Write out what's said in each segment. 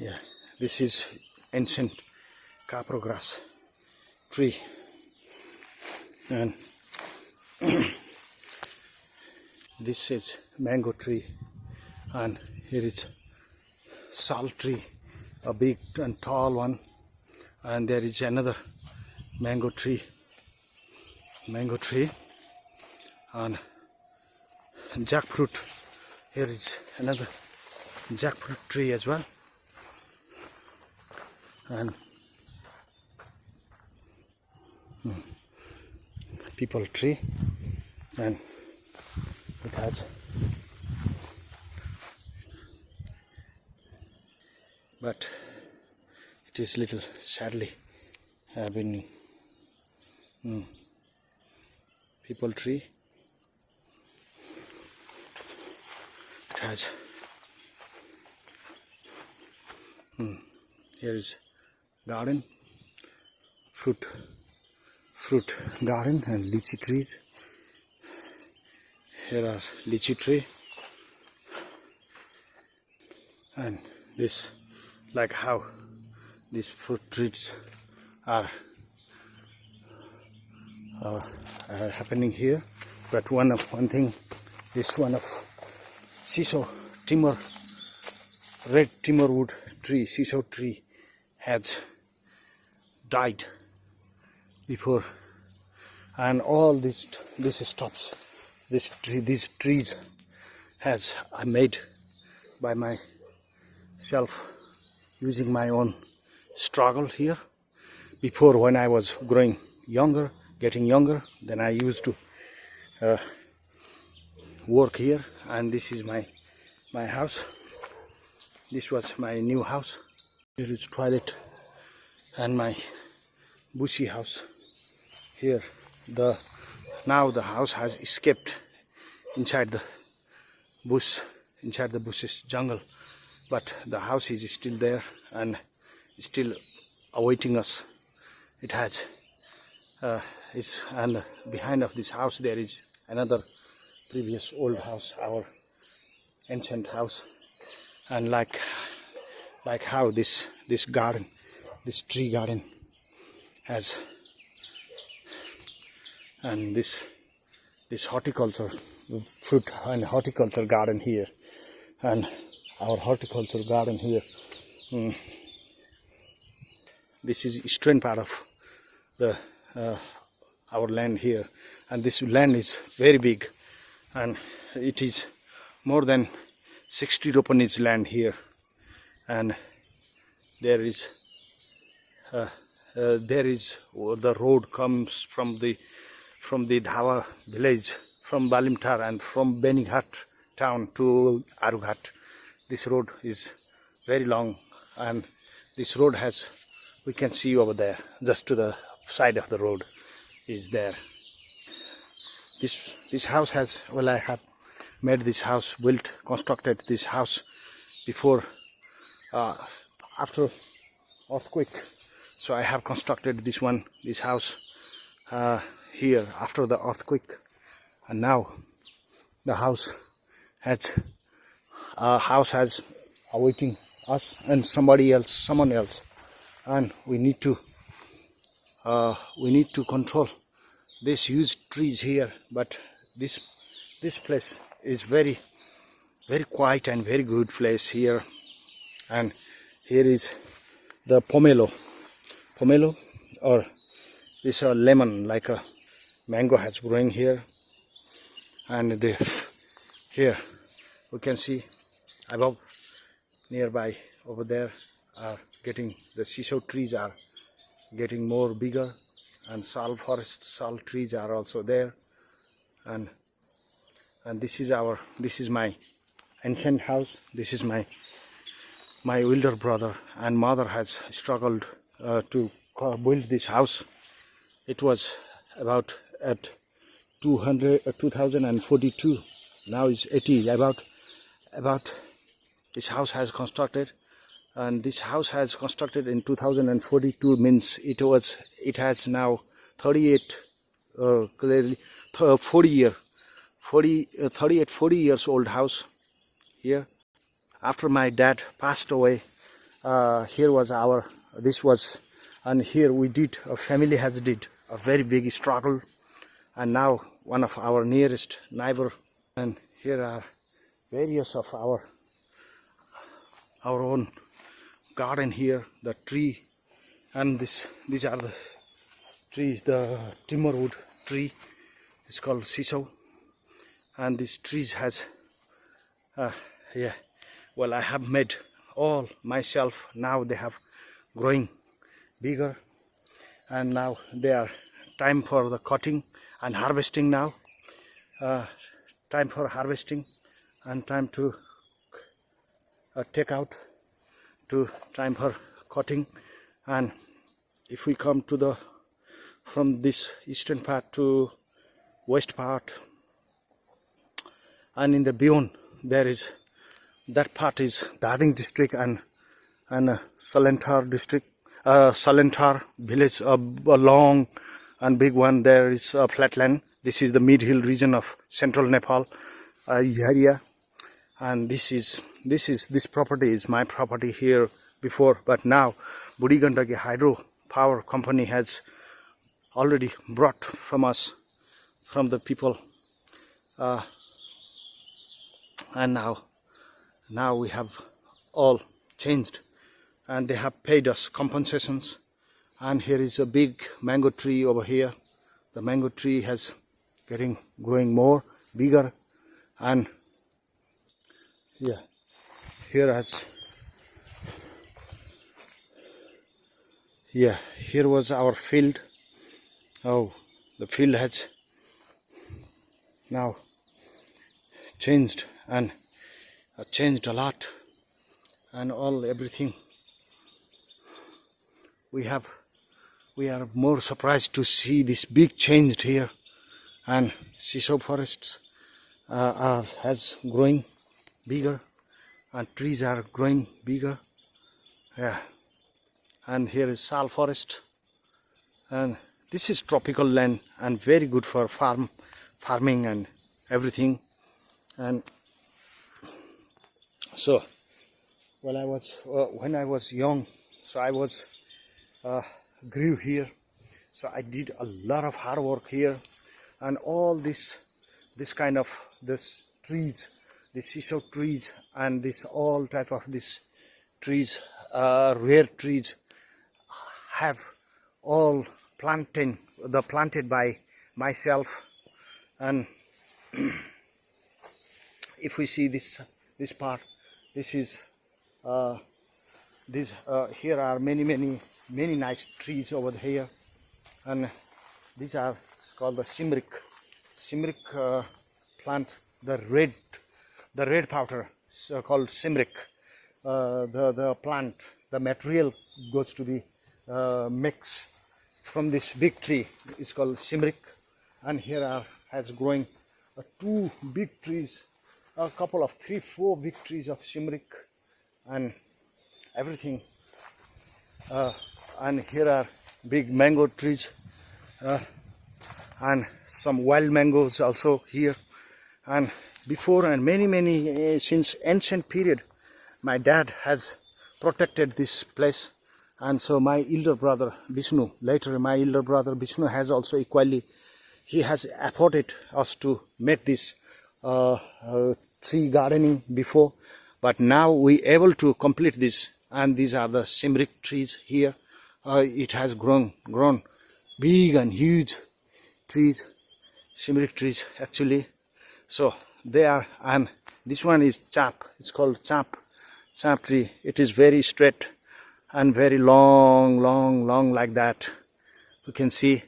Yeah, this is ancient capro grass tree, and this is mango tree, and here is sal tree, a big and tall one, and there is another mango tree, and jackfruit. Here is another jackfruit tree as well, and people tree, and it has but it is little sadly been people tree. It has here is garden, fruit garden, and litchee trees. Here are litchee tree, and this, like how these fruit trees are happening here. But one thing, this one of Sisau timber, red timber wood tree, Sisau tree, has died before, and all these stops, these trees has I made by myself using my own struggle here. Before, when I was getting younger, then I used to work here, and this is my house. This was my new house. Here is toilet, and my bushy house. Here, now the house has escaped inside the bushes jungle, but the house is still there and still awaiting us. It has and behind of this house there is another previous old house, our ancient house. And like how this garden, this tree garden has, and this horticulture, fruit and horticulture garden here, and our horticulture garden here. This is eastern part of the our land here, and this land is very big, and it is more than 60 Ropanese land here, and there is the road comes from the Dhawa village, from Baluwatar, and from Benighat town to Arughat. This road is very long, and this road has, we can see over there, just to the side of the road is there. This house has, well, I have made this house, constructed this house before, after earthquake. So I have constructed this house here after the earthquake, and now the house has awaiting us and someone else, and we need to control these huge trees here. But this place is very, very quiet and very good place here. And here is the pomelo, or this lemon, like a mango has growing here. And here we can see above, nearby over there, are getting, the Sisau trees are getting more bigger, and sal trees are also there. And this is my ancient house. This is my elder brother and mother has struggled to build this house. It was about at 2042. Now it's 80. About this house has constructed, and this house has constructed in 2042, means it has now 40 years old house here. After my dad passed away, Here was our, this was, and here we did, a family has did a very big struggle, and now one of our nearest neighbor, and here are various of our own garden here, the tree, and these are the trees, the timber wood tree, it's called Sisau, and these trees has yeah, well, I have made all myself. Now they have growing bigger, and now they are time for the cutting and harvesting now. Time for harvesting and time to take out, to time for cutting. And if we come to the, from this eastern part to west part, and in the beyond there is, that part is Dading district and Salyantar district, Salyantar village, a long and big one. There is a flatland. This is the mid-hill region of central Nepal area, and this property is my property here before, but now Budhi Gandaki Hydro Power Company has already brought from us, from the people, and now we have all changed, and they have paid us compensations. And here is a big mango tree over here. The mango tree has growing more bigger, and yeah, here was our field. Oh, the field has now changed, and changed a lot, and everything. We are more surprised to see this big change here, and Sisau forests has growing bigger, and trees are growing bigger. Yeah, and here is sal forest, and this is tropical land and very good for farming and everything. And so, when I was young, so I was grew here, so I did a lot of hard work here, and all this kind of trees, the Sisau trees, and this all type of this trees, rare trees, have all planted by myself. And if we see this part, this is here are many nice trees over here, and these are called the Simrik plant, the red powder, so called Simrik. The plant, the material goes to be mixed from this big tree. It's called Simrik, and here has growing two big trees, a couple of 3-4 big trees of Simrik, and everything. And here are big mango trees, and some wild mangoes also here. And before, and many since ancient period, my dad has protected this place, and so my elder brother Vishnu, later my elder brother Vishnu has also equally, he has afforded us to make this tree gardening before, but now we able to complete this. And these are the Simrik trees here. It has grown big and huge trees, Simrik trees actually. So they are, and this one is chap. It's called chap tree. It is very straight and very long like that. You can see,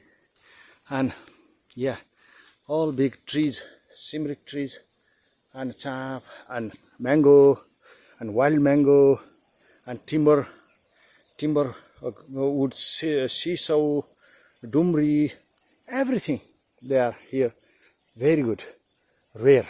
and yeah, all big trees, Simrik trees, and chap, and mango, and wild mango, and timber wood, Sisau, Dumri, everything they are here. Very good, rare.